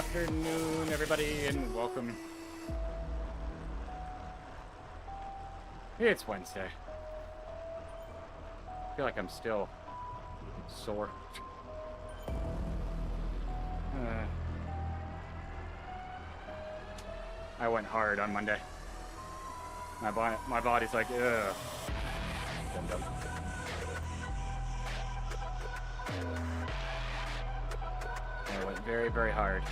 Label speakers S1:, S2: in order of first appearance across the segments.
S1: afternoon, everybody, and welcome. It's Wednesday. I feel like I'm still sore. I went hard on Monday. My body's like, ugh. Dum-dum. I went very, very hard.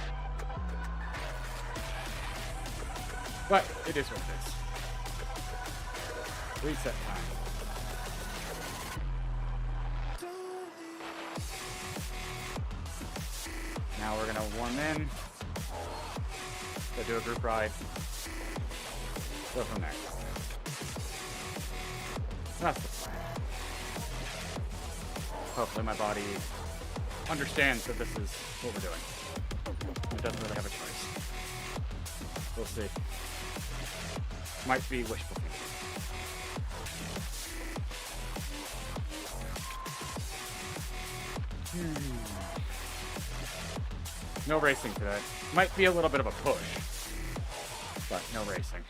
S1: But it is what it is. Reset time. Now we're gonna warm in. Go do a group ride. Go from there. That's the plan. Hopefully my body understands that this is what we're doing. It doesn't really have a choice. We'll see. Might be wishful thinking. No racing today. Might be a little bit of a push, but no racing.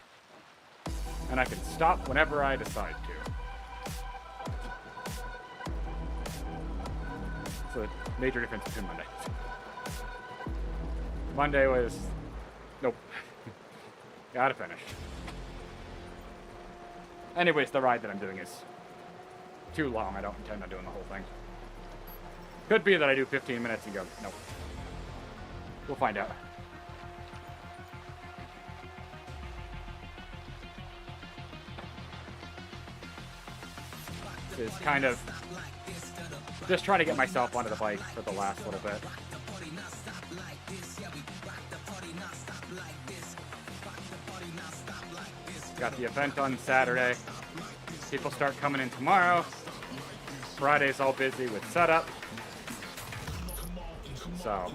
S1: And I can stop whenever I decide to. So a major difference between Monday. Monday was, nope, gotta finish. Anyways, the ride that I'm doing is too long. I don't intend on doing the whole thing. Could be that I do 15 minutes and go, nope. We'll find out. Is kind of just trying to get myself onto the bike for the last little bit. Got the event on Saturday. People start coming in tomorrow. Friday's all busy with setup. So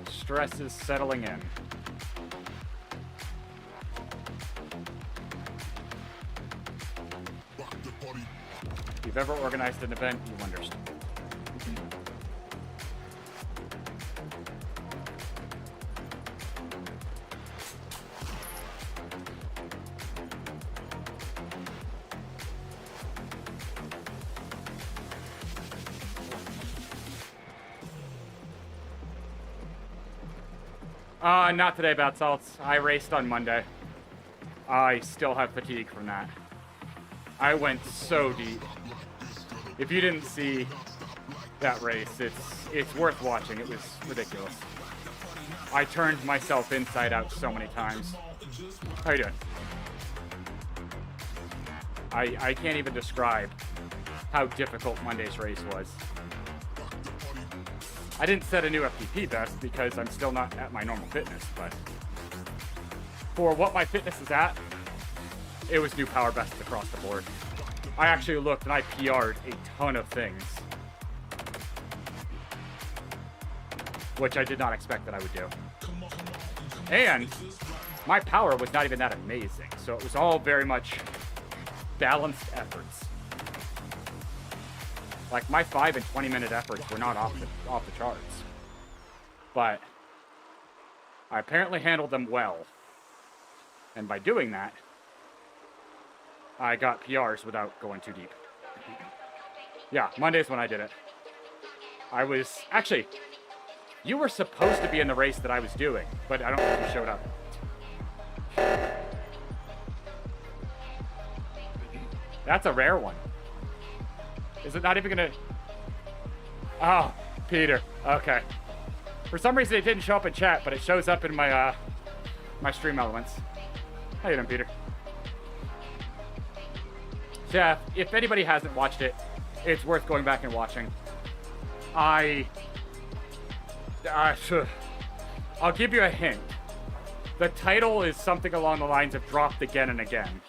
S1: stress is settling in. If you've ever organized an event, you understand. Not today, Bad Salts. I raced on Monday. I still have fatigue from that. I went so deep. If you didn't see that race, it's worth watching. It was ridiculous. I turned myself inside out so many times. How you doing? I can't even describe how difficult Monday's race was. I didn't set a new FTP best because I'm still not at my normal fitness, but for what my fitness is at, it was new power best across the board. I actually looked and I PR'd a ton of things, which I did not expect that I would do. And my power was not even that amazing, so it was all very much balanced efforts. Like, my 5 and 20-minute efforts were not off the charts. But I apparently handled them well. And by doing that, I got PRs without going too deep. Yeah, Monday's when I did it. I was... Actually, you were supposed to be in the race that I was doing, but I don't think you showed up. That's a rare one. Is it not even gonna... Oh, Peter. Okay. For some reason it didn't show up in chat, but it shows up in my my stream elements. How you doing, Peter? Yeah, if anybody hasn't watched it, it's worth going back and watching. I'll give you a hint. The title is something along the lines of Dropped Again and Again.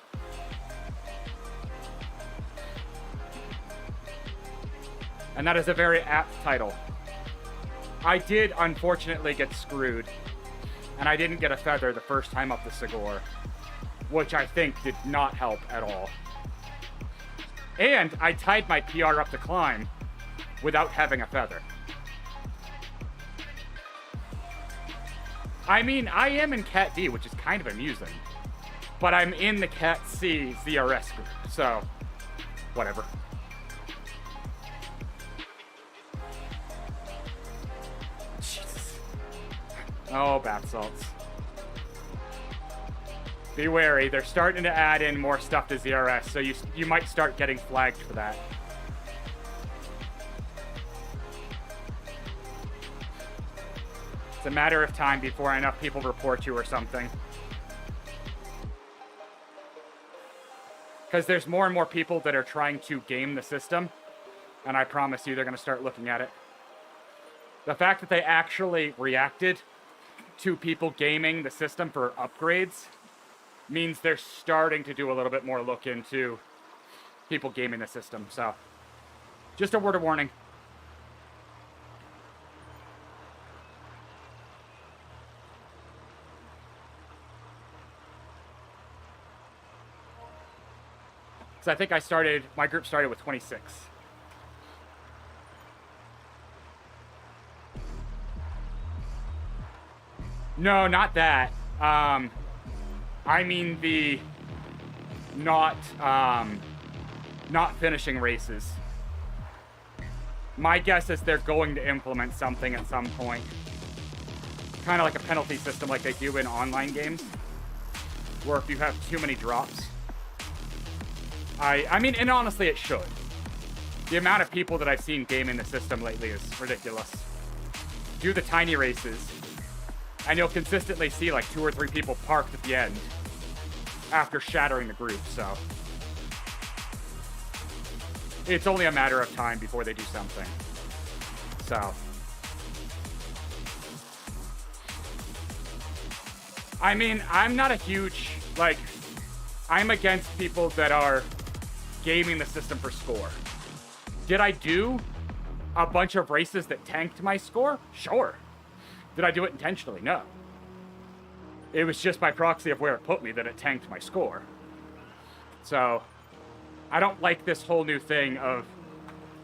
S1: And that is a very apt title. I did, unfortunately, get screwed. And I didn't get a feather the first time up the Segor. which I think did not help at all. And I tied my PR up to climb without having a feather. I mean, I am in Cat D, which is kind of amusing. But I'm in the Cat C ZRS group, so whatever. Jesus. Oh, bath salts. Be wary, they're starting to add in more stuff to ZRS, so you might start getting flagged for that. It's a matter of time before enough people report you or something. Because there's more and more people that are trying to game the system, and I promise you they're going to start looking at it. The fact that they actually reacted to people gaming the system for upgrades means they're starting to do a little bit more look into people gaming the system. So, just a word of warning. So I think my group started with 26. No, not that. I mean the not finishing races. My guess is they're going to implement something at some point. Kind of like a penalty system like they do in online games, where if you have too many drops. I mean, and honestly, it should. The amount of people that I've seen gaming the system lately is ridiculous. Do the tiny races, and you'll consistently see like 2 or 3 people parked at the end after shattering the group, so. It's only a matter of time before they do something. So. I mean, I'm not a huge, like, I'm against people that are gaming the system for score. Did I do a bunch of races that tanked my score? Sure. Did I do it intentionally? No. It was just by proxy of where it put me that it tanked my score. So, I don't like this whole new thing of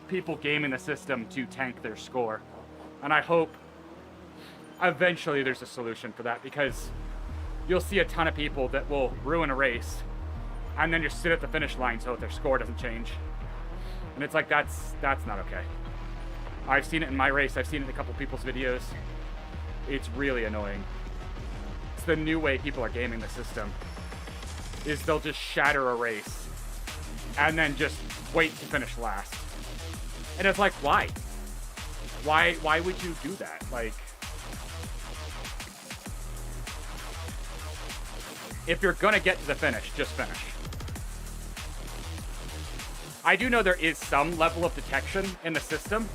S1: people gaming the system to tank their score. And I hope eventually there's a solution for that, because you'll see a ton of people that will ruin a race and then just sit at the finish line so that their score doesn't change. And it's like, that's not okay. I've seen it in my race. I've seen it in a couple people's videos. It's really annoying. It's the new way people are gaming the system, is they'll just shatter a race and then just wait to finish last. And it's like, why? Why would you do that? Like, if you're gonna get to the finish, just finish. I do know there is some level of detection in the system.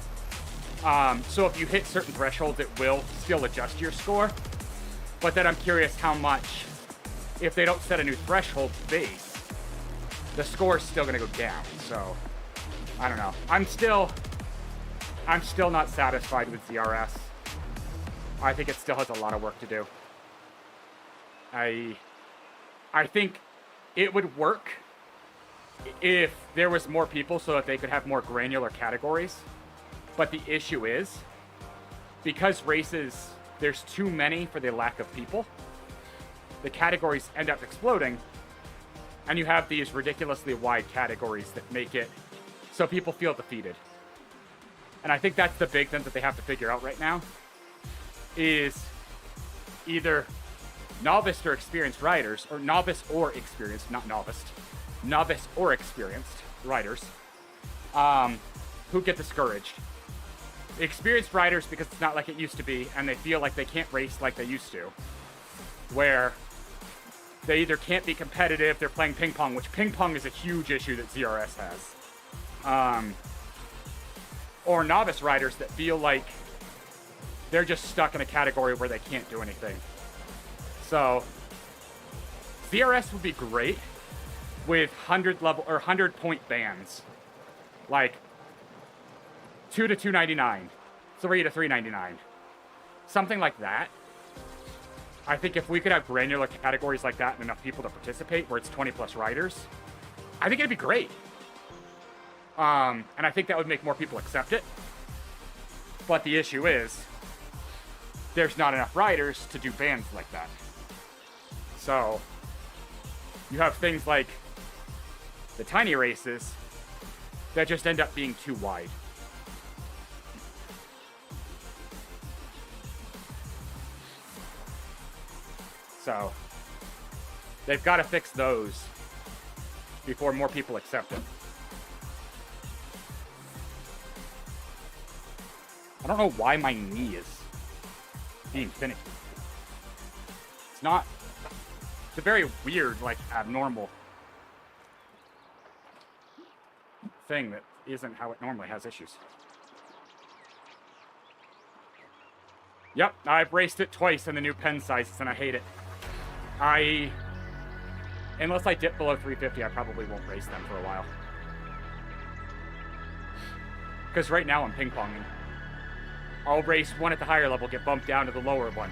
S1: So if you hit certain thresholds, it will still adjust your score. But then I'm curious how much, if they don't set a new threshold base, the score is still gonna go down. So, I don't know. I'm still not satisfied with ZRS. I think it still has a lot of work to do. I think it would work if there was more people so that they could have more granular categories. But the issue is, because races, there's too many for the lack of people, the categories end up exploding, and you have these ridiculously wide categories that make it so people feel defeated. And I think that's the big thing that they have to figure out right now, is either novice or experienced riders, or novice or experienced, not novice, novice or experienced riders, who get discouraged. Experienced riders, because it's not like it used to be, and they feel like they can't race like they used to, where they either can't be competitive, they're playing ping pong, which ping pong is a huge issue that ZRS has, or novice riders that feel like they're just stuck in a category where they can't do anything. So, ZRS would be great with 100 level or 100 point bands, like 2 to 299, 3 to 399, something like that. I think if we could have granular categories like that and enough people to participate, where it's 20 plus riders, I think it'd be great. And I think that would make more people accept it. But the issue is, there's not enough riders to do bands like that. So, you have things like the tiny races that just end up being too wide. So, they've got to fix those before more people accept it. I don't know why my knee is being finicky. It's not... It's a very weird, like, abnormal thing that isn't how it normally has issues. Yep, I've raced it twice in the new pen sizes, and I hate it. Unless I dip below 350, I probably won't race them for a while. Because right now I'm ping-ponging. I'll race one at the higher level, get bumped down to the lower one.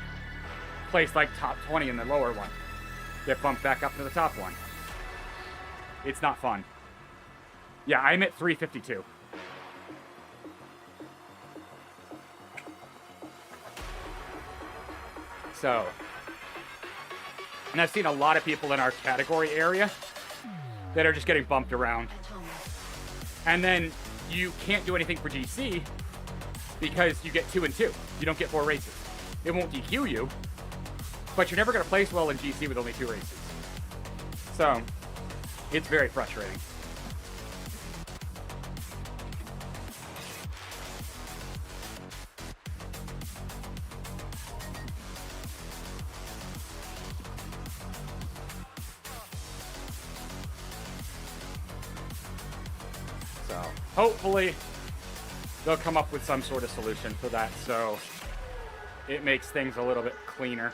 S1: Place like top 20 in the lower one. Get bumped back up to the top one. It's not fun. Yeah, I'm at 352. So, and I've seen a lot of people in our category area that are just getting bumped around. And then you can't do anything for GC because you get 2 and 2. You don't get 4 races. It won't DQ you, but you're never going to place well in GC with only 2 races. So, it's very frustrating. So, hopefully, they'll come up with some sort of solution for that, so it makes things a little bit cleaner.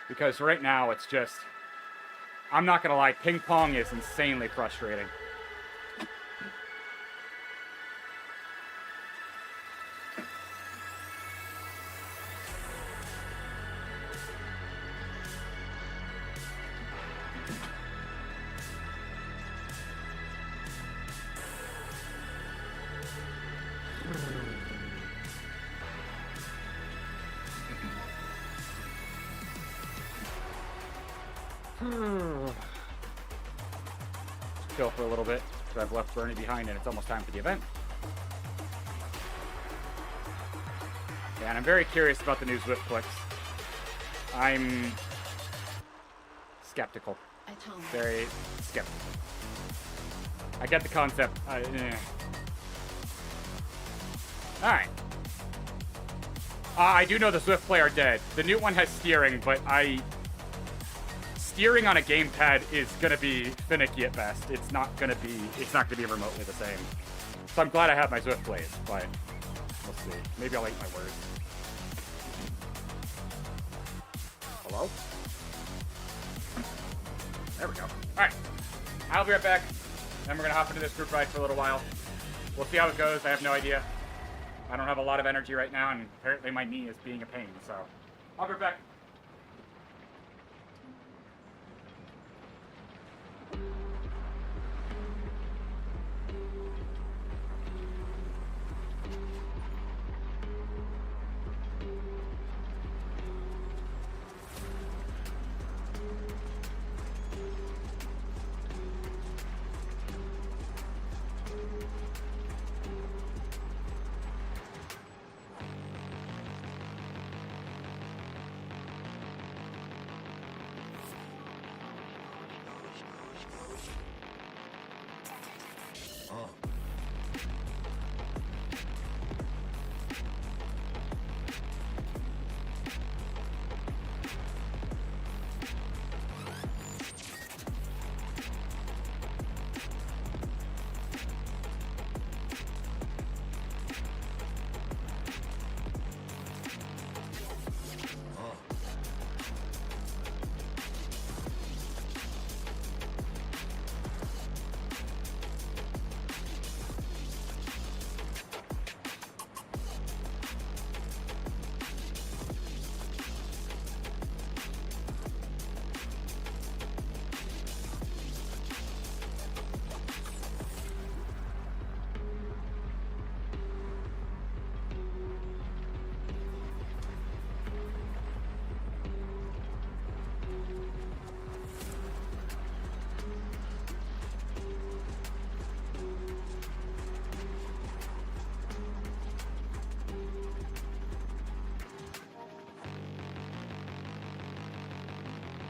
S1: Because right now, it's just... I'm not gonna lie, ping pong is insanely frustrating. Chill for a little bit, because I've left Bernie behind and it's almost time for the event. Yeah, and I'm very curious about the new Zwift clicks. I'm skeptical. Very skeptical. I get the concept. Alright. I do know the Zwift play are dead. The new one has steering, but steering on a gamepad is gonna be finicky at best. It's not gonna be remotely the same. So I'm glad I have my Zwift plays, but we'll see. Maybe I'll eat my words. Hello? There we go. Alright. I'll be right back. Then we're gonna hop into this group ride for a little while. We'll see how it goes. I have no idea. I don't have a lot of energy right now, and apparently my knee is being a pain, so I'll be right back.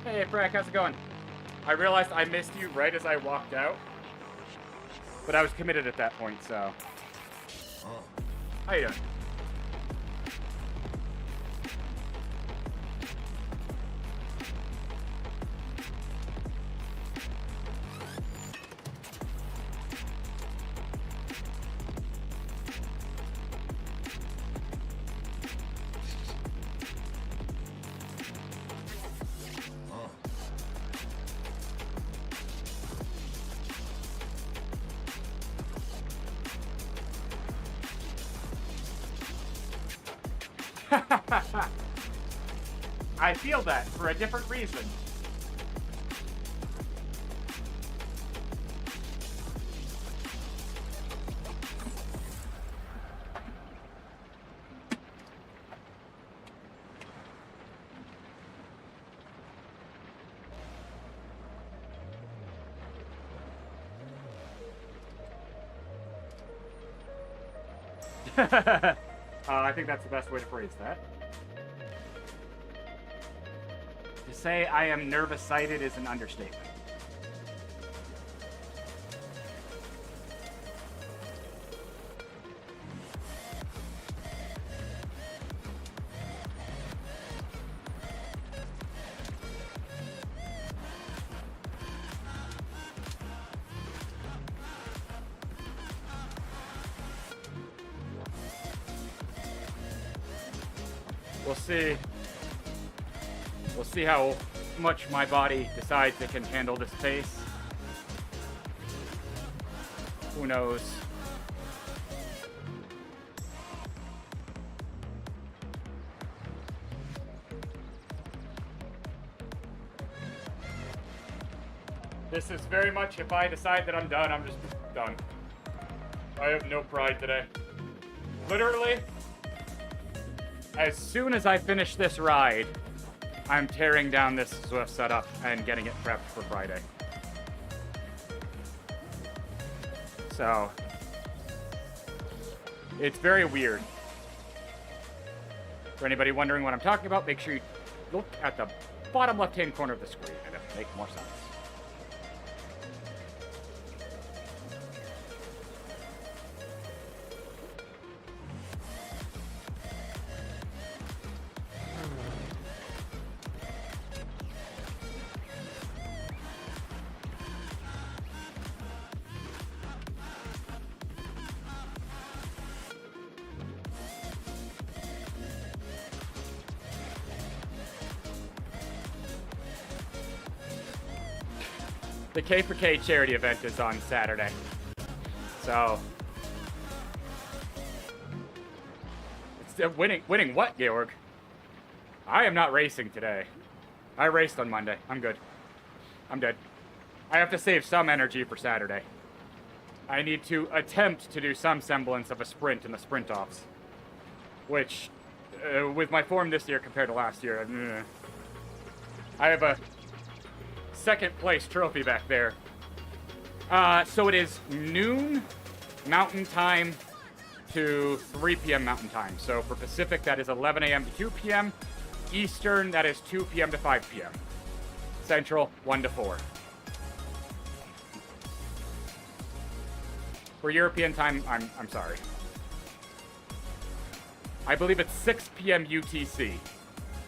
S1: Hey, Frank, how's it going? I realized I missed you right as I walked out, but I was committed at that point, so. How you doing? I feel that for a different reason. I think that's the best way to phrase that. To say I am nervous-sighted is an understatement. We'll see how much my body decides it can handle this pace. Who knows? This is very much, if I decide that I'm done, I'm just done. I have no pride today. Literally, as soon as I finish this ride, I'm tearing down this Zwift setup and getting it prepped for Friday. So, it's very weird. For anybody wondering what I'm talking about, make sure you look at the bottom left-hand corner of the screen and it'll make more sense. The K4K charity event is on Saturday. So, it's winning what, Georg? I am not racing today. I raced on Monday. I'm good. I'm dead. I have to save some energy for Saturday. I need to attempt to do some semblance of a sprint in the sprint-offs. Which, with my form this year compared to last year, I have a second place trophy back there. So it is noon Mountain Time to 3 p.m. Mountain Time. So for Pacific, that is 11 a.m. to 2 p.m. Eastern, that is 2 p.m. to 5 p.m. Central, 1 to 4. For European time, I'm sorry. I believe it's 6 p.m. UTC.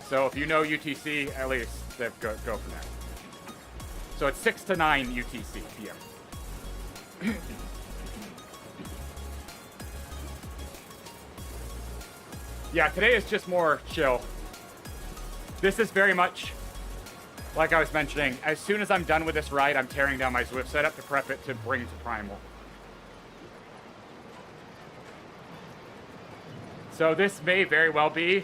S1: So if you know UTC, at least go from there. So it's 6 to 9 UTC p.m. Yeah, today is just more chill. This is very much, like I was mentioning, as soon as I'm done with this ride, I'm tearing down my Zwift setup to prep it to bring to Primal. So this may very well be,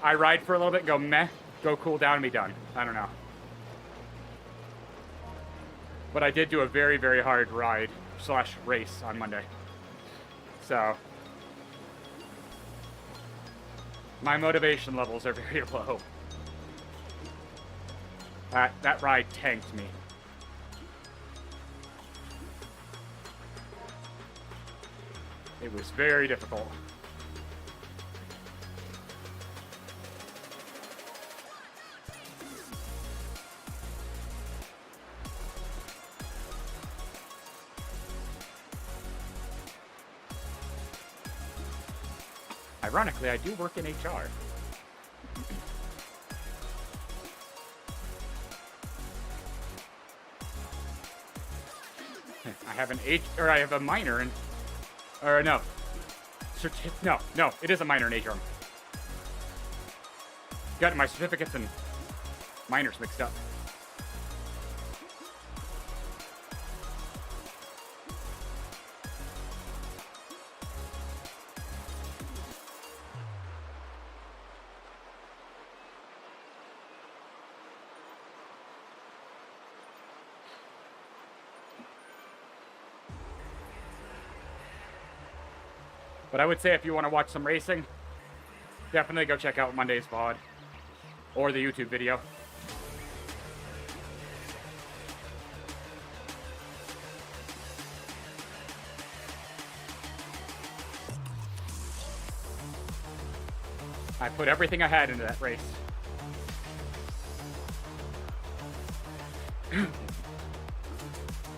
S1: I ride for a little bit, go meh, go cool down and be done. I don't know. But I did do a very, very hard ride / race on Monday. So, my motivation levels are very low. That ride tanked me. It was very difficult. ironically, I do work in HR. I have I have a minor in, or no, no, it is a minor in HR. Got my certificates and minors mixed up. But I would say if you want to watch some racing, definitely go check out Monday's VOD or the YouTube video. I put everything I had into that race.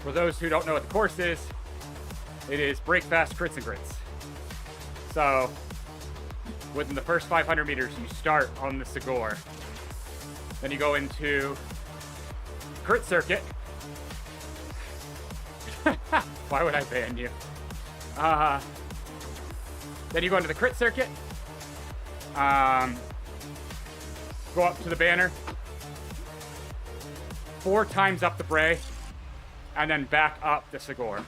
S1: For those who don't know what the course is, it is break fast crits and grits. So, within the first 500 meters, you start on the Segor. Then you go into crit circuit. Why would I ban you? Then you go into the crit circuit. Go up to the banner. 4 times up the Bray. And then back up the Segor.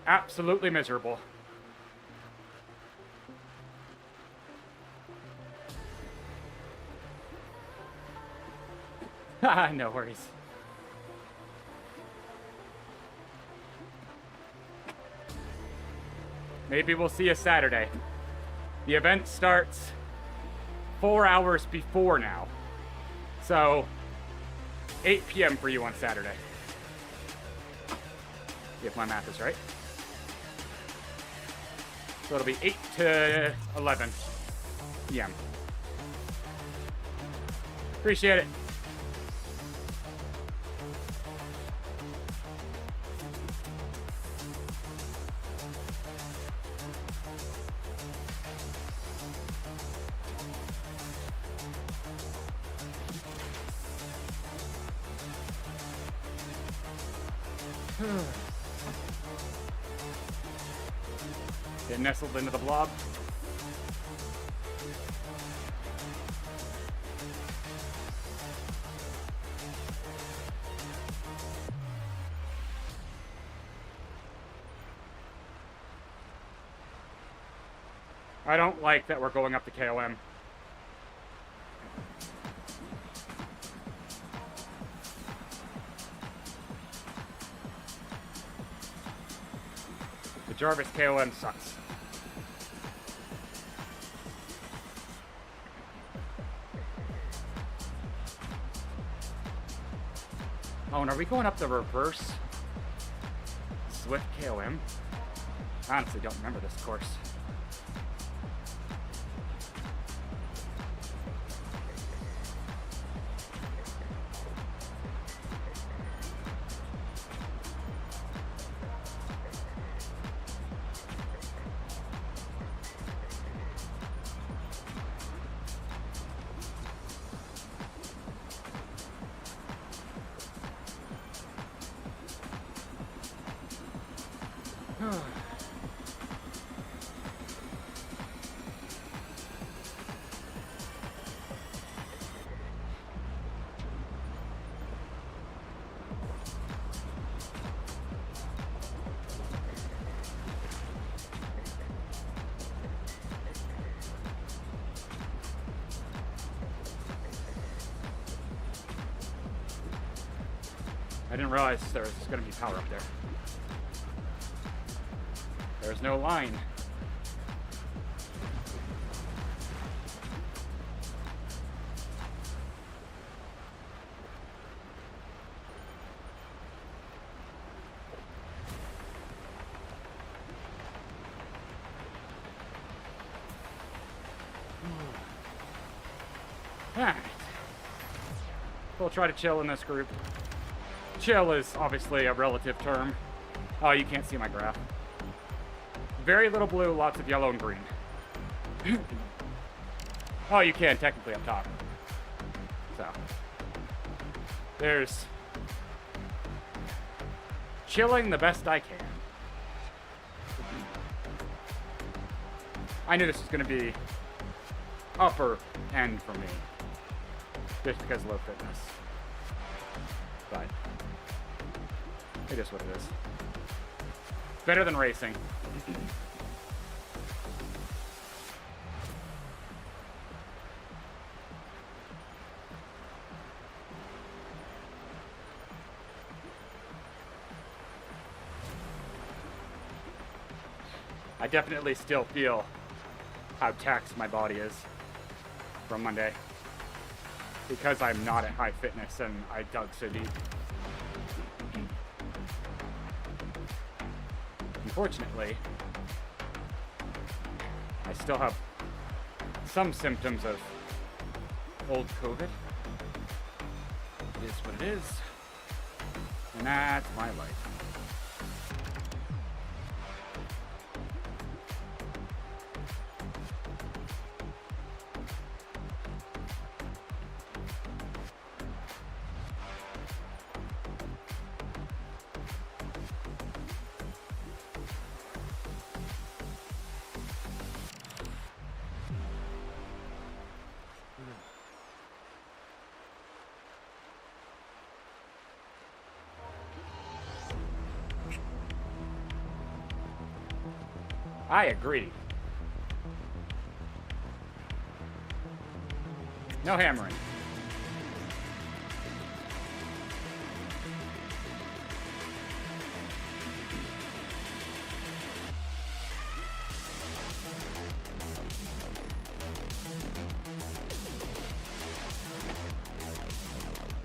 S1: Absolutely miserable. No worries. Maybe we'll see you Saturday. The event starts 4 hours before now. So, 8 p.m. for you on Saturday. If my math is right. So it'll be 8 to 11 p.m. Appreciate it. Get nestled into the blob. I don't like that we're going up to KOM. The Jarvis KOM sucks. Oh, and are we going up the reverse Swift KOM? I honestly don't remember this course. I didn't realize there was going to be power up there. There's no line. Alright. We'll try to chill in this group. Chill is obviously a relative term. Oh, you can't see my graph. Very little blue, lots of yellow and green. Oh, you can technically up top. So there's chilling the best I can. I knew this was going to be upper end for me, just because of low fitness. But it is what it is. Better than racing. I definitely still feel how taxed my body is from Monday, because I'm not at high fitness and I dug so deep. Unfortunately, I still have some symptoms of old COVID. It is what it is, and that's my life. I agree. No hammering.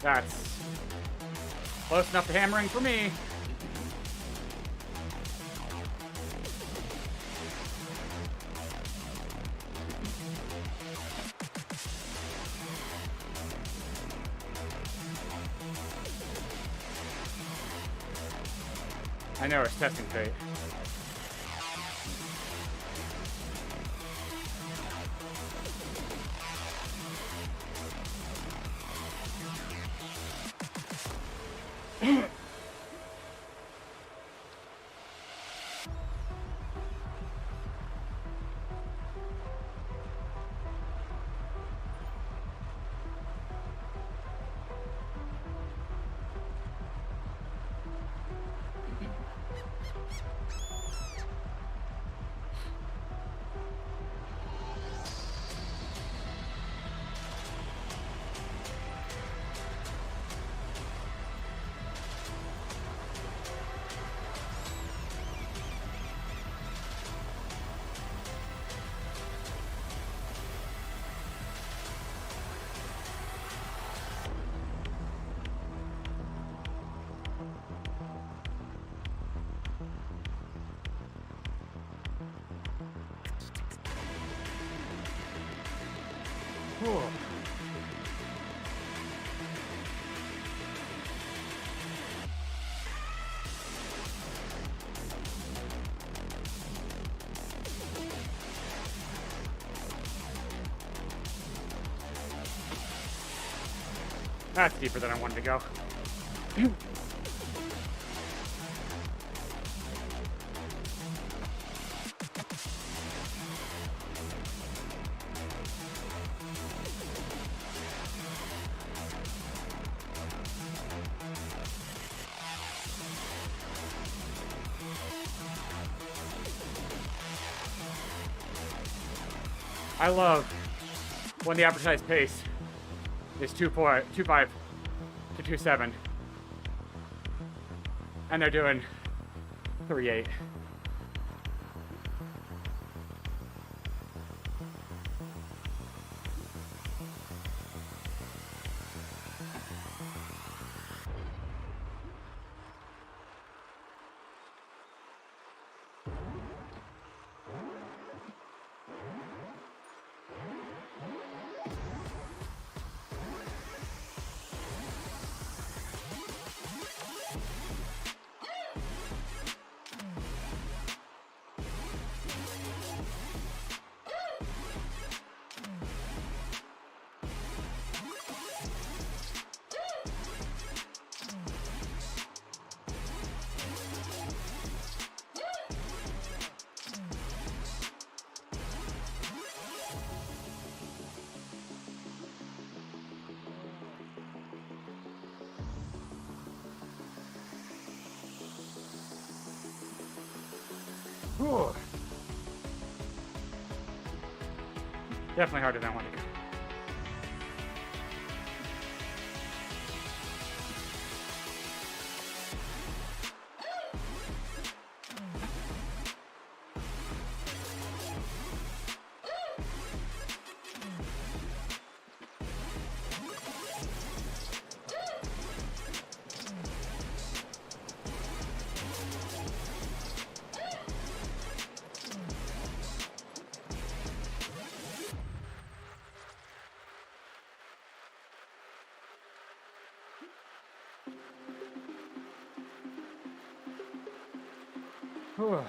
S1: That's close enough to hammering for me. I know it's testing fate. Whew. That's deeper than I wanted to go. I love when the advertised pace is 2.5 to 2.7, and they're doing 3.8. Whew. Definitely harder than I wanted to go. Whew.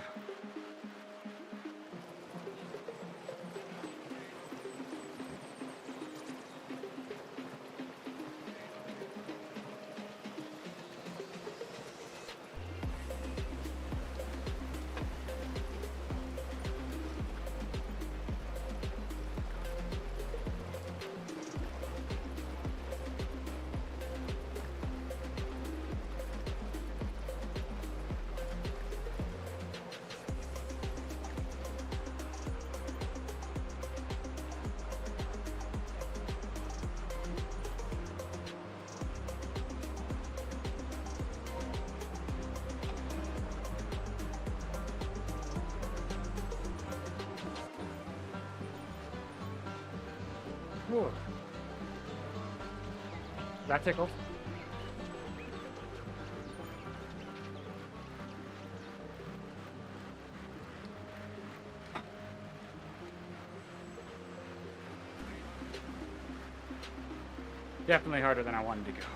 S1: Whew. That tickled. Definitely harder than I wanted to go.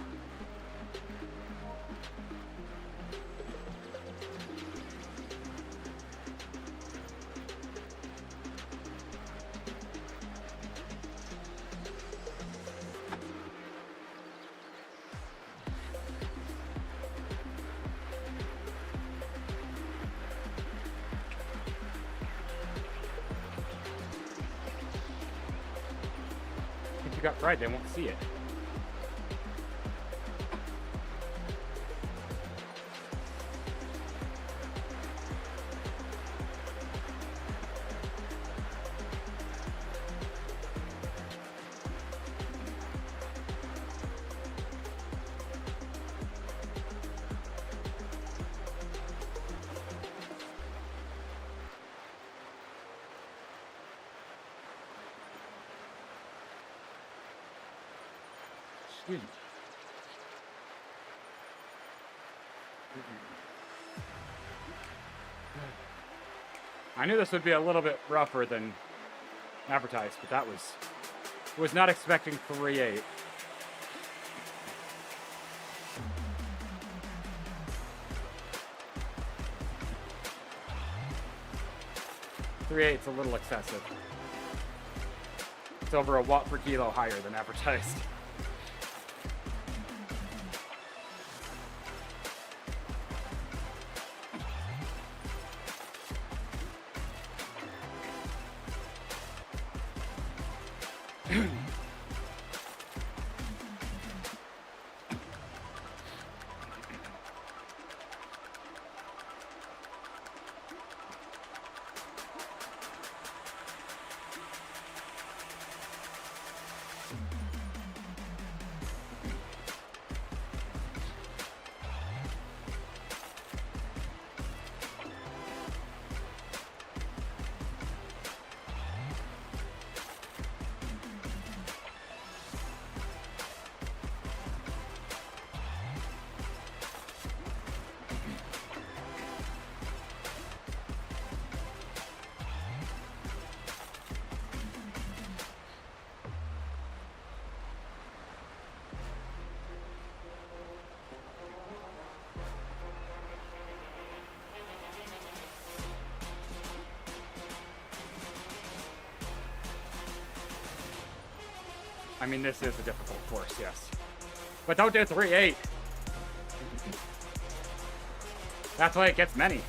S1: If you got pride, they won't see it. Excuse me. I knew this would be a little bit rougher than advertised, but that was not expecting 3-8. It's a little excessive. It's over a watt per kilo higher than advertised. I mean, this is a difficult course, yes. But don't do 3-8. That's why it gets many.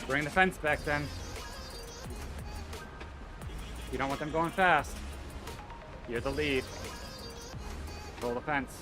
S1: Bring the fence back then. You don't want them going fast. You're the lead. Control the fence.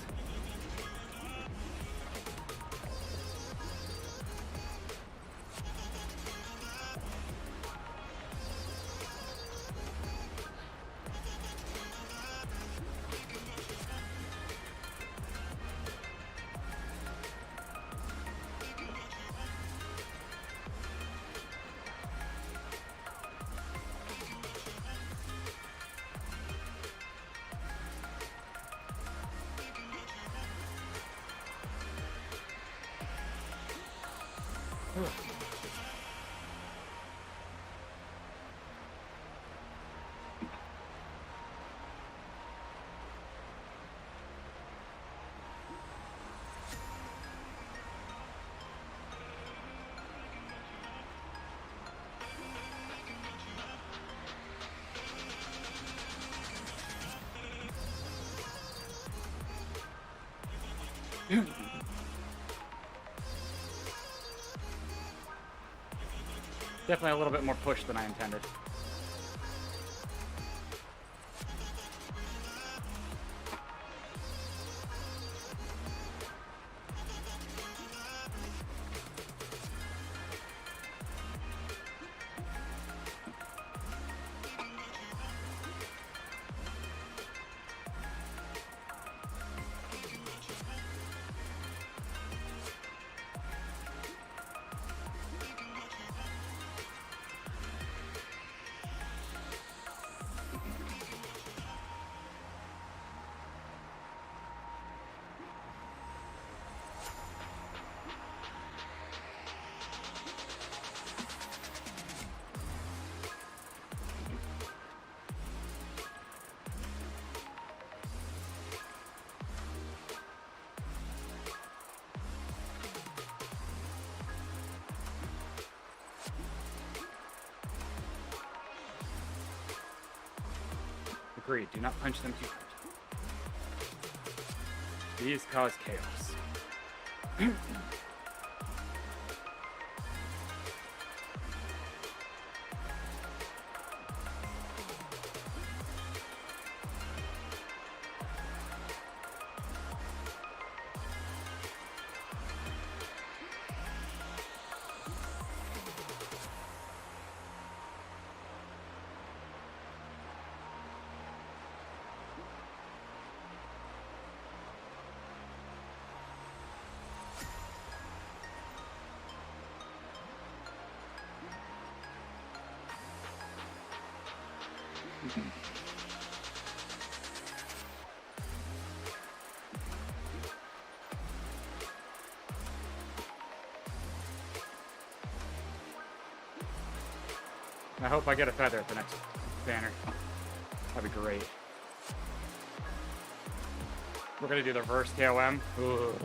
S1: Definitely a little bit more push than I intended. Agreed. Do not punch them too hard. These cause chaos. I hope I get a feather at the next banner. That'd be great. We're gonna do the reverse KOM. Ugh.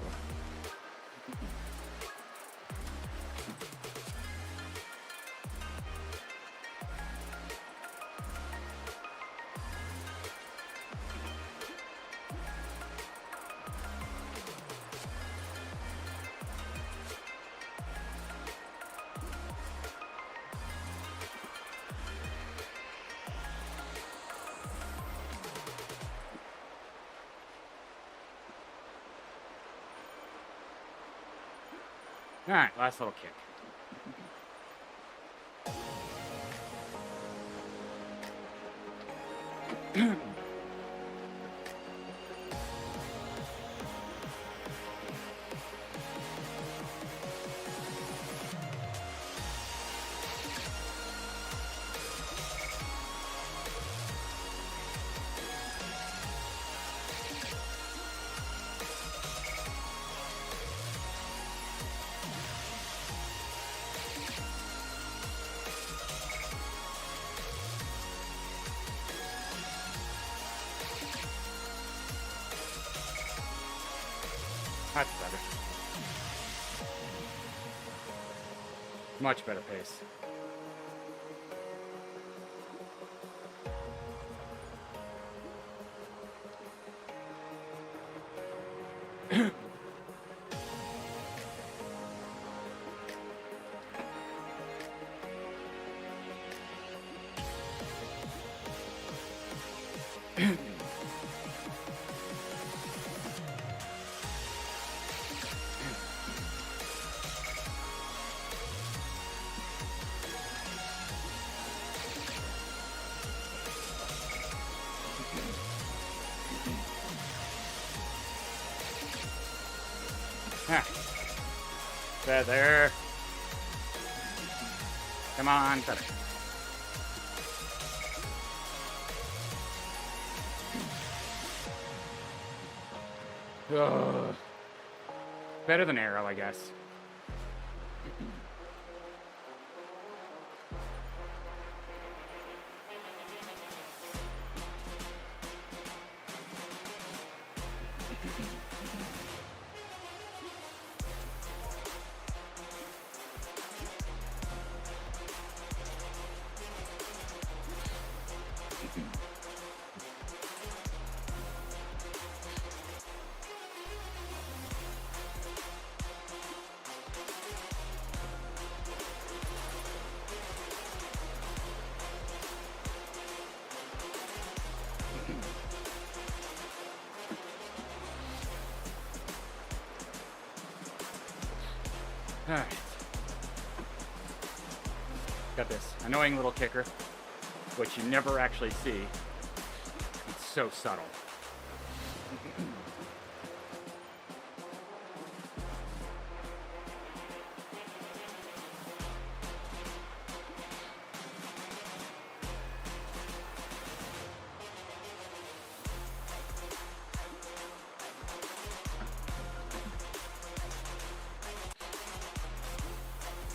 S1: Alright, last little kick. Much better pace. Feather. Come on, Feather. Ugh. Better than Arrow, I guess. Alright. Got this annoying little kicker, which you never actually see. It's so subtle.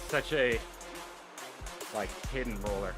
S1: Such a, like, hidden roller.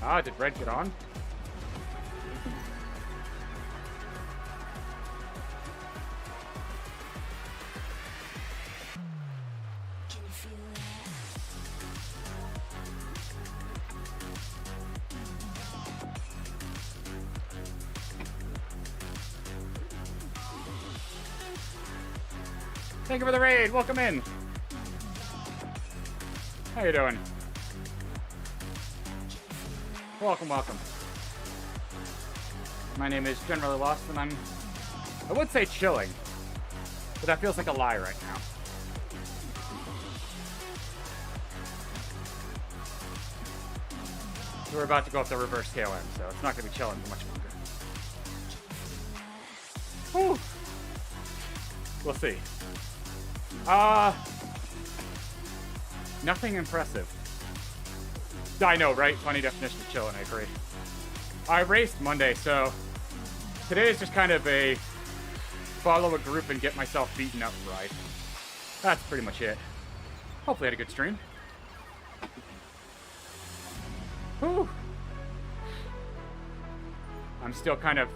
S1: Ah, did Red get on? Thank you for the raid. Welcome in. How you doing? Welcome, welcome. My name is Generally Lost, and I would say chilling, but that feels like a lie right now. We're about to go up the reverse KOM, so it's not going to be chilling for much longer. Whew. We'll see. Nothing impressive. I know, right? Funny definition of chilling, I agree. I raced Monday, so today is just kind of a follow a group and get myself beaten up ride. That's pretty much it. Hopefully I had a good stream. Whew. I'm still kind of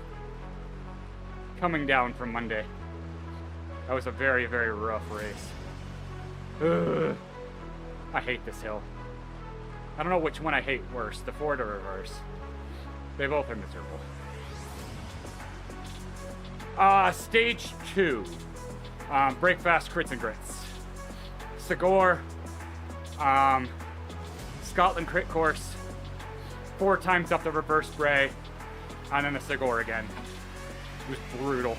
S1: coming down from Monday. That was a very, very rough race. Ugh. I hate this hill. I don't know which one I hate worse, the forward or reverse. They both are miserable. Stage 2. Break fast crits and grits. Segor. Scotland crit course. 4 times up the reverse spray. And then the Segor again. It was brutal.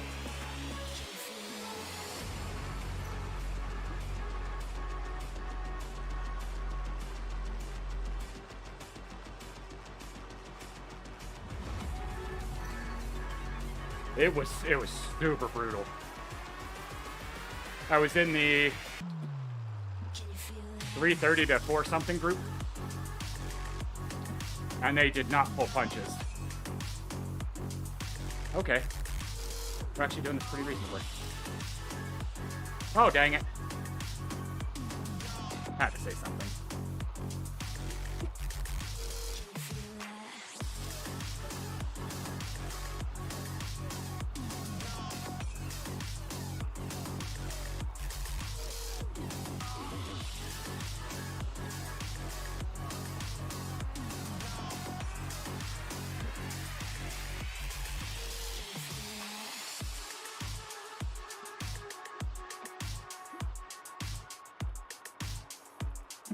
S1: It was super brutal. I was in the 3:30 to 4 something group, and they did not pull punches. Okay, we're actually doing this pretty reasonably. Oh, dang it. I had to say something.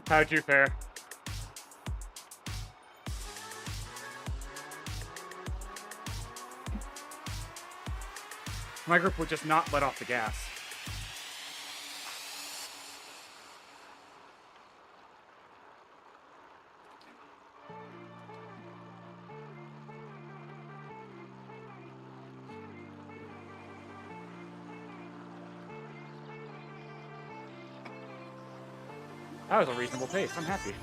S1: How'd you fare? My group would just not let off the gas. That was a reasonable pace. I'm happy.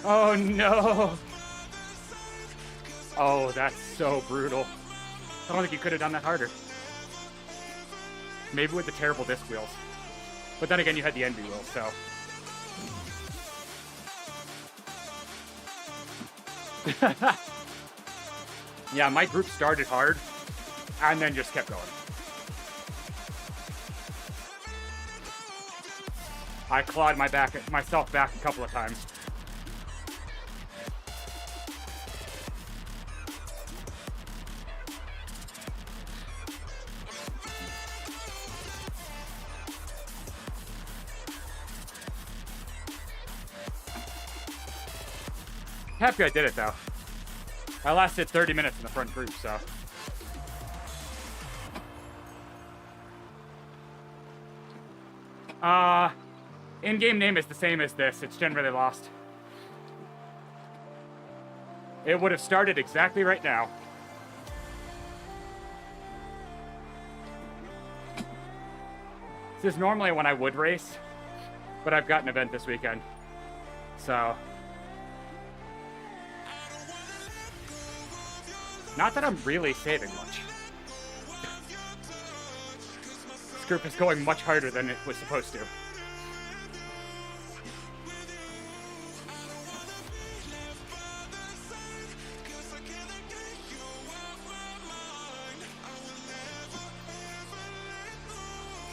S1: Oh no! Oh, that's so brutal. I don't think you could have done that harder. Maybe with the terrible disc wheels. But then again, you had the envy wheels, so. Yeah, my group started hard and then just kept going. I clawed myself back a couple of times. Happy I did it, though. I lasted 30 minutes in the front group, so. In-game name is the same as this. It's generally lost. It would have started exactly right now. This is normally when I would race, but I've got an event this weekend. So. Not that I'm really saving much. This group is going much harder than it was supposed to.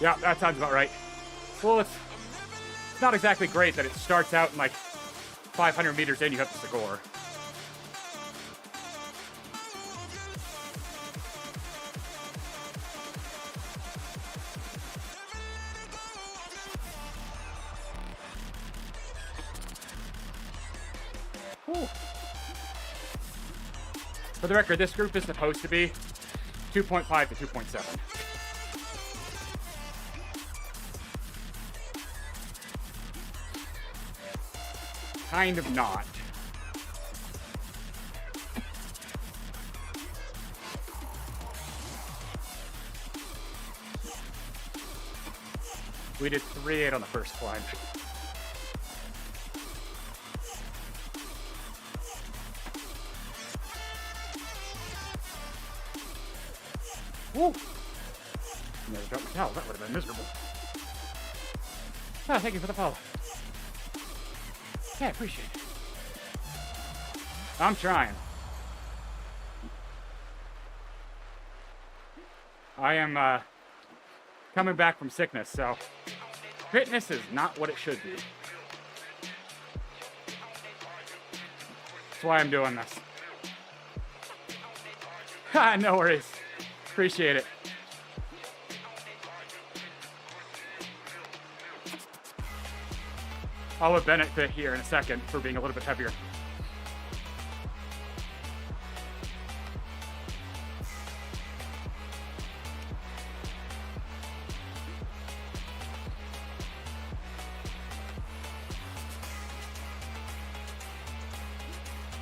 S1: Yeah, that sounds about right. Well, it's not exactly great that it starts out and like 500 meters in you have to score. For the record, this group is supposed to be 2.5 to 2.7. Kind of not. We did 3.8 on the first climb. Woo! Never dropped my towel. That would have been miserable. Ah, thank you for the follow. Yeah, I appreciate it. I'm trying. I am coming back from sickness, so fitness is not what it should be. That's why I'm doing this. Ha, no worries. Appreciate it. I'll let Bennett fit here in a second for being a little bit heavier.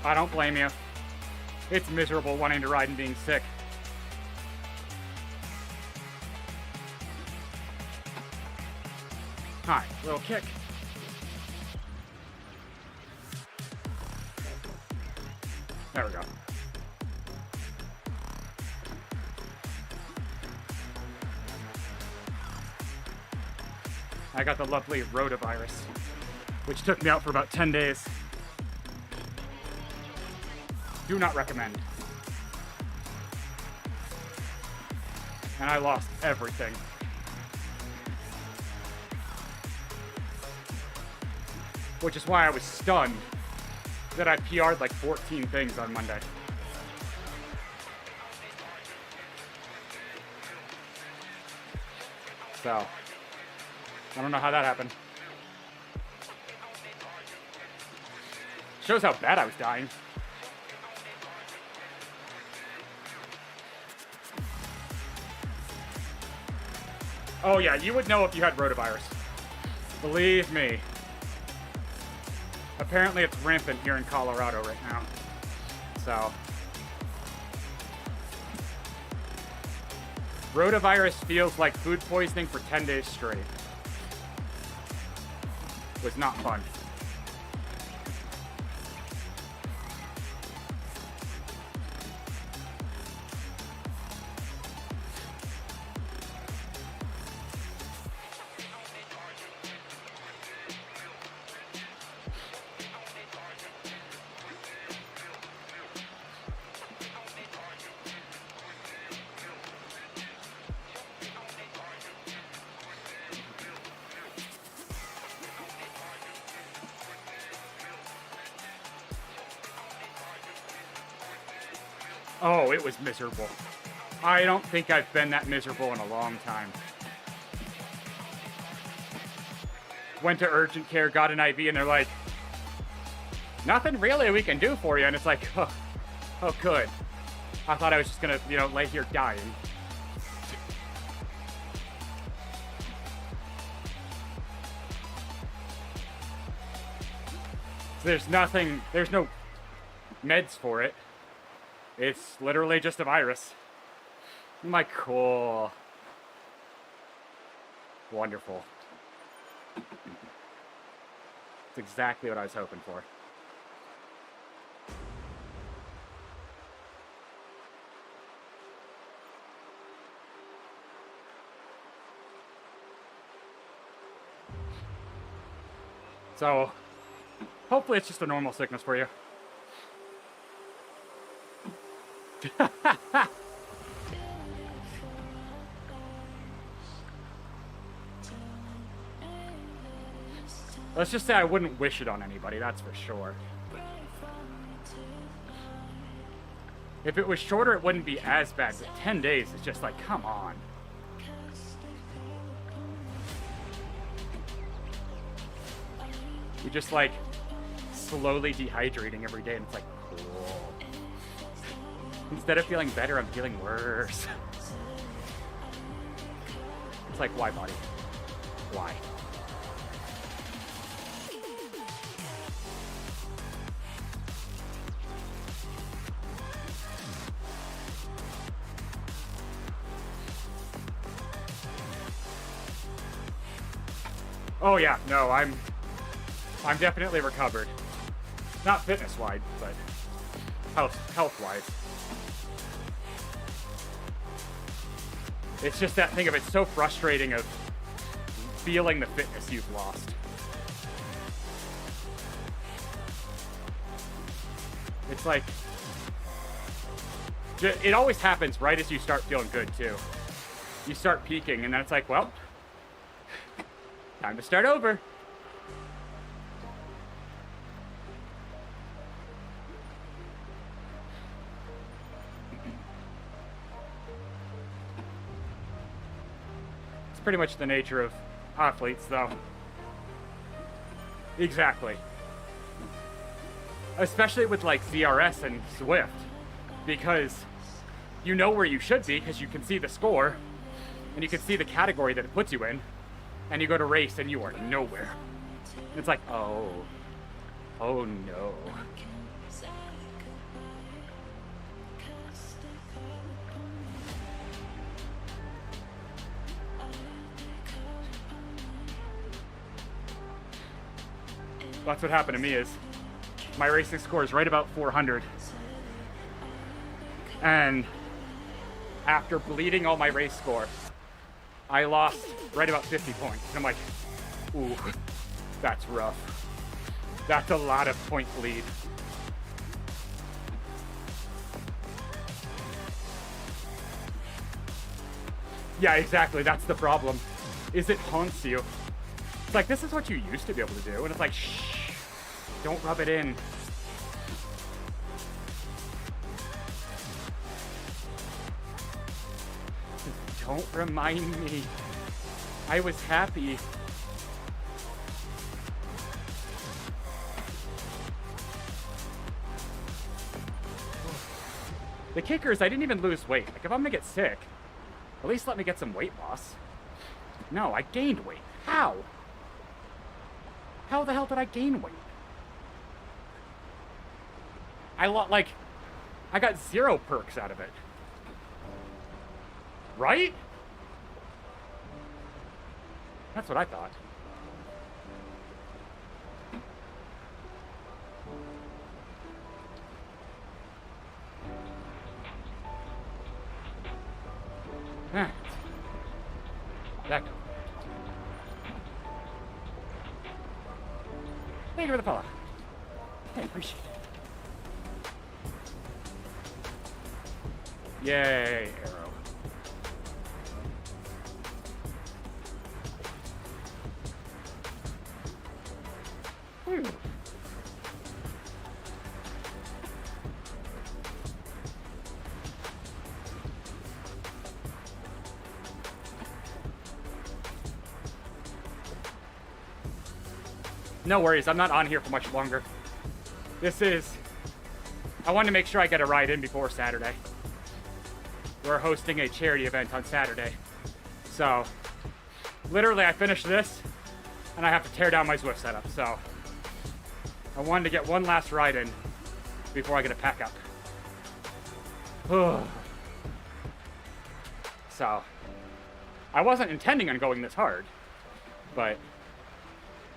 S1: I don't blame you. It's miserable wanting to ride and being sick. Hi, little kick. There we go. I got the lovely rotavirus, which took me out for about 10 days. Do not recommend. And I lost everything. Which is why I was stunned that I PR'd like 14 things on Monday. So, I don't know how that happened. Shows how bad I was dying. Oh yeah, you would know if you had rotavirus. Believe me. Apparently it's rampant here in Colorado right now. So. Rotavirus feels like food poisoning for 10 days straight. Was not fun. Oh, it was miserable. I don't think I've been that miserable in a long time. Went to urgent care, got an IV, and they're like, nothing really we can do for you. And it's like, oh, good. I thought I was just gonna, lay here dying. So there's no meds for it. It's literally just a virus. I'm like, cool. Wonderful. It's exactly what I was hoping for. So, hopefully it's just a normal sickness for you. Let's just say I wouldn't wish it on anybody, that's for sure. If it was shorter, it wouldn't be as bad, but 10 days is just like, come on. You're just like slowly dehydrating every day, and it's like, cool. Instead of feeling better, I'm feeling worse. It's like, why, body? Why? Oh yeah, no, I'm definitely recovered. Not fitness-wise, but health-wise. It's just that thing of it's so frustrating of feeling the fitness you've lost. It's like, it always happens right as you start feeling good too. You start peaking and then it's like, well, time to start over. It's pretty much the nature of athletes, though. Exactly. Especially with like ZRS and Swift, because you know where you should be because you can see the score and you can see the category that it puts you in, and you go to race and you are nowhere. It's like, oh no. That's what happened to me is my racing score is right about 400. And after bleeding all my race score, I lost right about 50 points. And I'm like, ooh, that's rough. That's a lot of point bleed. Yeah, exactly. That's the problem. Is it haunts you. It's like, this is what you used to be able to do. And it's like, shh, don't rub it in. Don't remind me. I was happy. The kicker is I didn't even lose weight. Like, if I'm gonna get sick, at least let me get some weight loss. No, I gained weight. How? How the hell did I gain weight? I got 0 perks out of it. Right? That's what I thought. That. Thank you for the follow. Hey, appreciate it. Yay, arrow. Whew. No worries, I'm not on here for much longer. I wanted to make sure I get a ride in before Saturday. We're hosting a charity event on Saturday. So, literally I finished this, and I have to tear down my Zwift setup, so I wanted to get one last ride in before I get to pack up. So, I wasn't intending on going this hard, but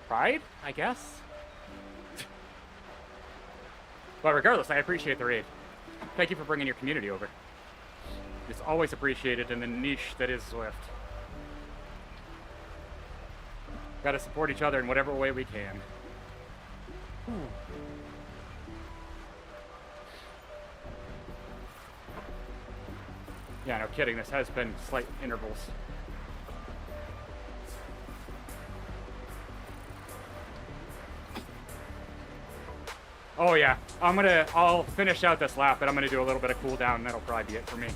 S1: pride, I guess? But regardless, I appreciate the raid. Thank you for bringing your community over. It's always appreciated in the niche that is Zwift. Gotta support each other in whatever way we can. Yeah, no kidding, this has been slight intervals. Oh yeah, I'll finish out this lap, and I'm gonna do a little bit of cooldown, and that'll probably be it for me.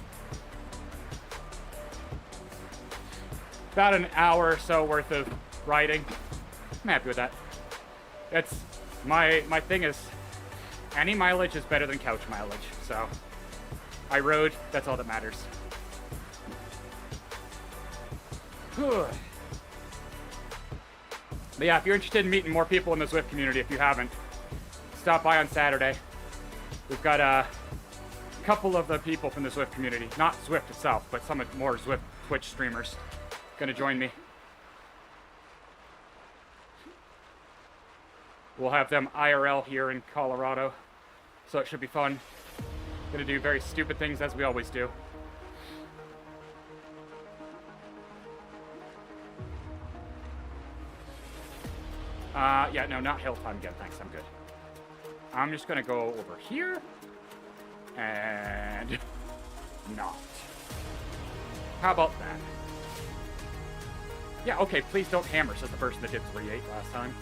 S1: About an hour or so worth of riding. I'm happy with that. It's my thing is, any mileage is better than couch mileage, so I rode, that's all that matters. But yeah, if you're interested in meeting more people in the Zwift community, if you haven't, stop by on Saturday. We've got a couple of the people from the Zwift community, not Zwift itself, but some more Zwift Twitch streamers, gonna join me. We'll have them IRL here in Colorado, so it should be fun. Gonna do very stupid things as we always do. Yeah, no, not hill time again, thanks, I'm good. I'm just gonna go over here, and not. How about that? Yeah, okay, please don't hammer, says the person that did 3-8 last time.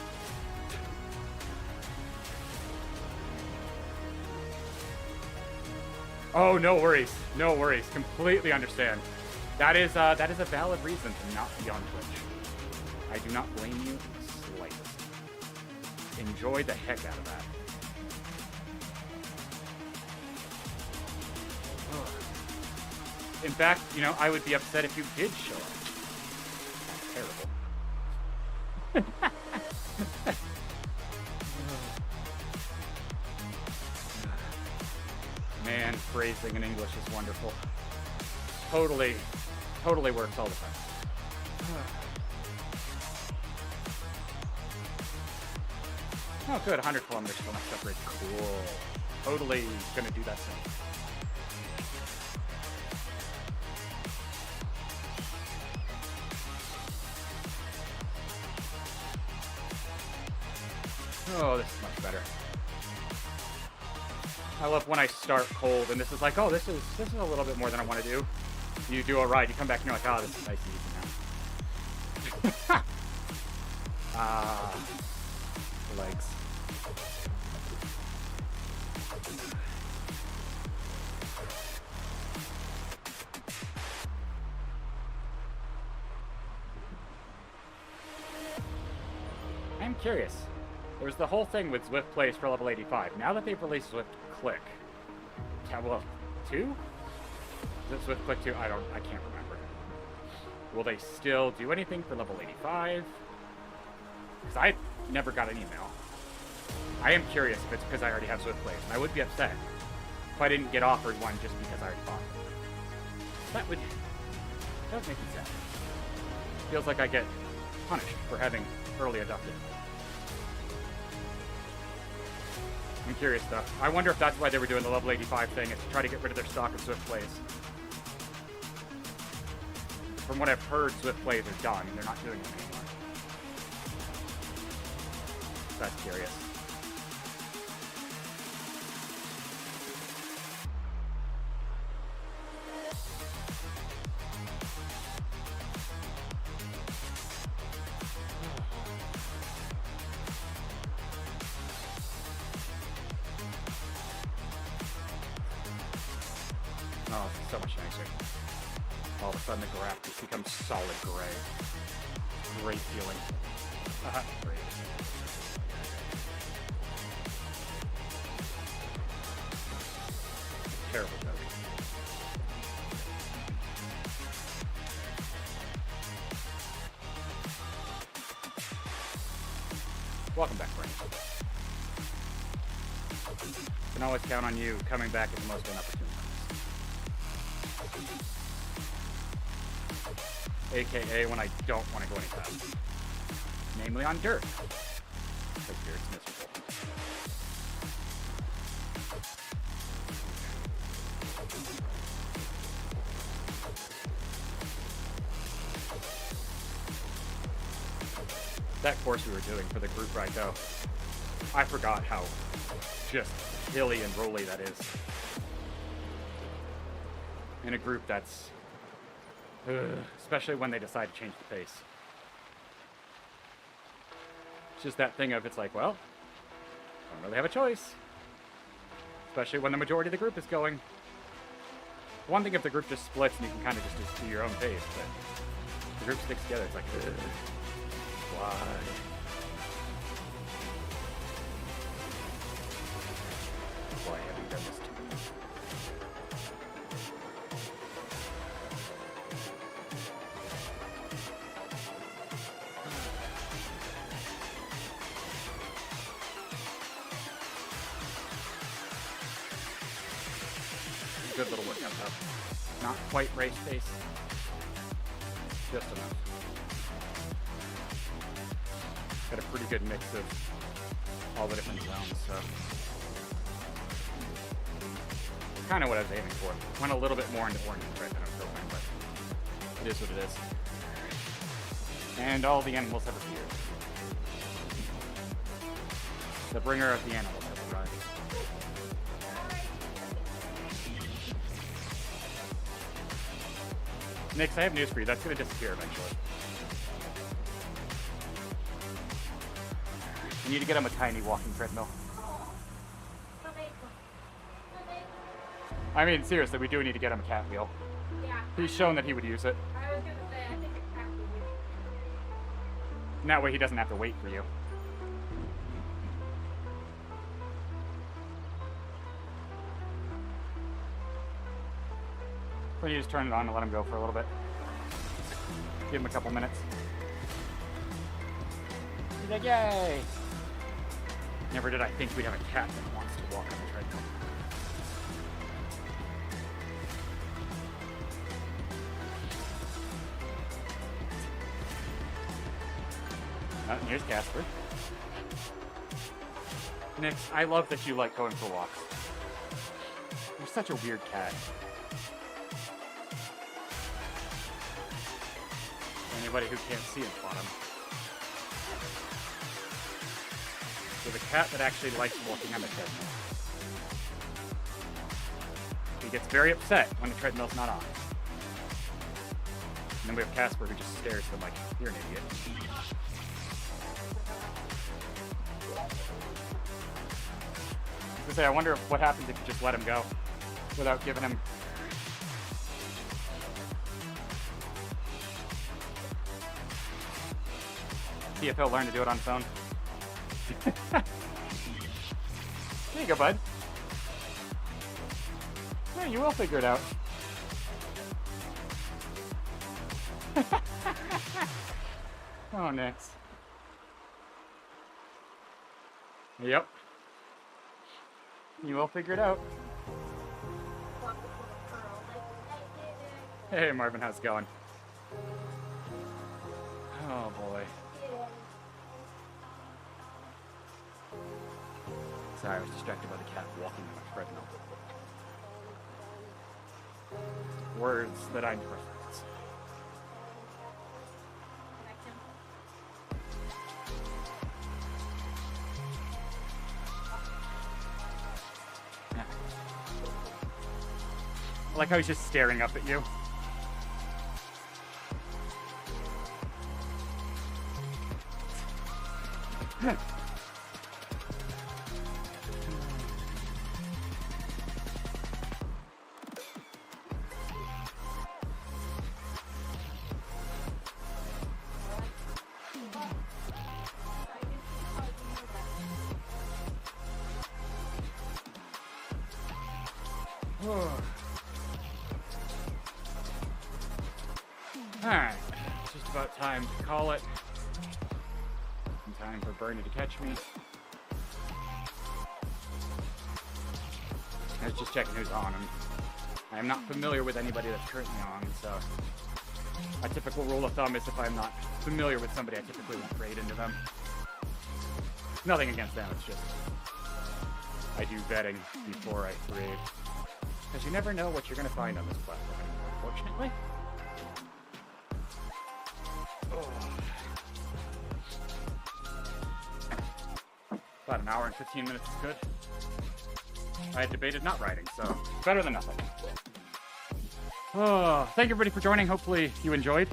S1: Oh, no worries, no worries, completely understand. That is a valid reason to not be on Twitch. I do not blame you in the slightest. Enjoy the heck out of that. In fact, you know, I would be upset if you did show up. That's terrible. Man, phrasing in English is wonderful. Totally works all the time. Oh, good. 100 kilometers from my separate. Cool. Totally gonna do that soon. Oh, this is much better. I love when I start cold and this is like, oh, this is a little bit more than I want to do. You do a ride, you come back and you're like, oh, this is nice and easy now. Legs. I'm curious. There was the whole thing with Zwift plays for level 85. Now that they've released Zwift Click, well, 2? Is it Zwift Click 2? I can't remember. Will they still do anything for level 85? Because I never got an email. I am curious if it's because I already have Zwift plays, and I would be upset if I didn't get offered one just because I already bought it. That would make me sad. Feels like I get punished for having early adopted. I'm curious though. I wonder if that's why they were doing the level 85 thing, is to try to get rid of their stock of Zwift plays. From what I've heard, Zwift plays are done. They're not doing them anymore. That's curious. Oh, it's so much nicer. All of a sudden the graph just becomes solid gray. Great feeling. Great. Terrible joke. Welcome back, Brandon. Can always count on you coming back at the most inopportune times. AKA when I don't want to go any faster. Namely on dirt. Because dirt's miserable. That course we were doing for the group ride though, I forgot how just hilly and rolly that is. In a group that's especially when they decide to change the pace. It's just that thing of, it's like, well, I don't really have a choice. Especially when the majority of the group is going. One thing if the group just splits and you can kind of just do your own pace, but if the group sticks together, it's like, why? Why have you done this to me? Good little workout though. Not quite race pace. Just enough. Got a pretty good mix of all the different zones, so. Kind of what I was aiming for. Went a little bit more into orange right than I was hoping, but it is what it is. And all the animals have appeared. The bringer of the animals has arrived. Nix, I have news for you. That's going to disappear eventually. You need to get him a tiny walking treadmill. I mean, seriously, we do need to get him a cat wheel. Yeah. He's shown that he would use it.
S2: I was going to say, I think a cat wheel.
S1: And that way he doesn't have to wait for you. Or you just turn it on and let him go for a little bit. Give him a couple minutes. He's like, yay! Never did I think we'd have a cat that wants to walk on the treadmill. And here's Casper. Nix, I love that you like going for walks. You're such a weird cat. Anybody who can't see in front of him. There's a cat that actually likes walking on the treadmill. He gets very upset when the treadmill's not on. And then we have Casper who just stares at him like, you're an idiot. I was gonna say, I wonder what happens if you just let him go without giving him... See if he'll learn to do it on his own. There you go, bud. Yeah, you will figure it out. Oh, Nix. Yep. You will figure it out. Hey, Marvin, how's it going? Oh, boy. Sorry, I was distracted by the cat walking on a treadmill. Words that I never reference. Yeah. I like how he's just staring up at you. Alright, just about time to call it. And time for Bernie to catch me. I was just checking who's on. I am not familiar with anybody that's currently on, so my typical rule of thumb is if I'm not familiar with somebody, I typically won't trade into them. Nothing against them, it's just I do vetting before I trade. Because you never know what you're going to find on this platform anymore, unfortunately. About an hour and 15 minutes is good. I had debated not writing, so better than nothing. Oh, thank you everybody for joining. Hopefully you enjoyed.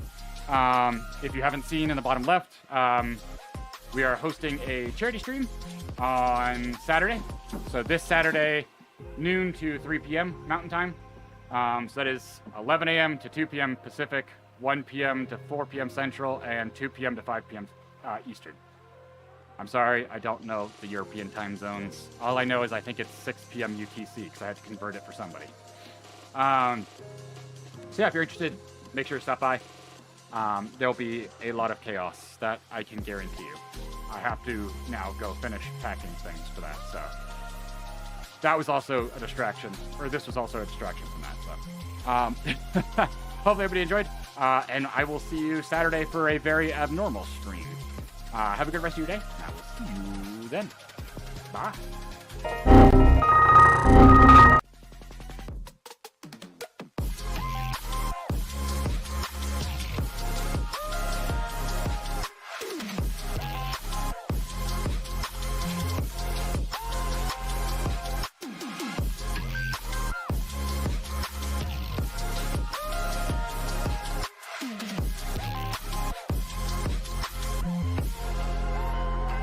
S1: If you haven't seen in the bottom left, we are hosting a charity stream on Saturday. So this Saturday, noon to 3 p.m. Mountain Time. So that is 11 a.m. to 2 p.m. Pacific, 1 p.m. to 4 p.m. Central, and 2 p.m. to 5 p.m. Eastern. I'm sorry, I don't know the European time zones. All I know is I think it's 6 p.m. UTC, because I had to convert it for somebody. So yeah, if you're interested, make sure to stop by. There'll be a lot of chaos, that I can guarantee you. I have to now go finish packing things for that, so. That was also a distraction, or this was also a distraction from that, so. Hopefully everybody enjoyed, and I will see you Saturday for a very abnormal stream. Have a good rest of your day. I will see you then. Bye.